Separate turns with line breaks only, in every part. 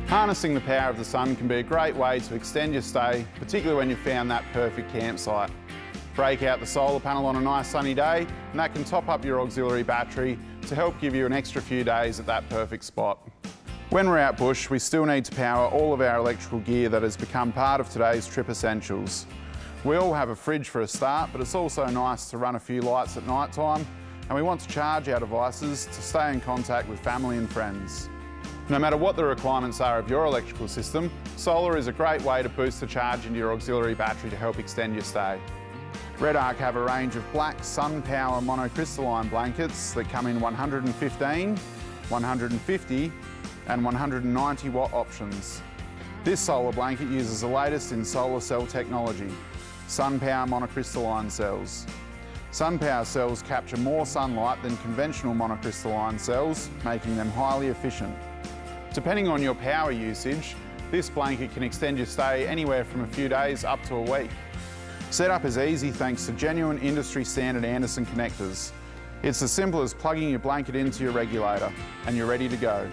Harnessing the power of the sun can be a great way to extend your stay, particularly when you've found that perfect campsite. Break out the solar panel on a nice sunny day, and that can top up your auxiliary battery to help give you an extra few days at that perfect spot. When we're out bush, we still need to power all of our electrical gear that has become part of today's trip essentials. We all have a fridge for a start, but it's also nice to run a few lights at night time, and we want to charge our devices to stay in contact with family and friends. No matter what the requirements are of your electrical system, solar is a great way to boost the charge into your auxiliary battery to help extend your stay. REDARC have a range of black sun power monocrystalline blankets that come in 115, 150 and 190 watt options. This solar blanket uses the latest in solar cell technology, sun power monocrystalline cells. Sun power cells capture more sunlight than conventional monocrystalline cells, making them highly efficient. Depending on your power usage, this blanket can extend your stay anywhere from a few days up to a week. Setup is easy thanks to genuine industry standard Anderson connectors. It's as simple as plugging your blanket into your regulator and you're ready to go.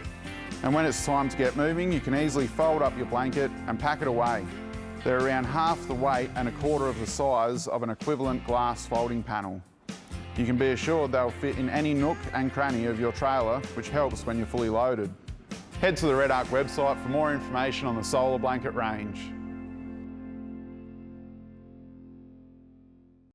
And when it's time to get moving, you can easily fold up your blanket and pack it away. They're around half the weight and a quarter of the size of an equivalent glass folding panel. You can be assured they'll fit in any nook and cranny of your trailer, which helps when you're fully loaded. Head to the REDARC website for more information on the solar blanket range.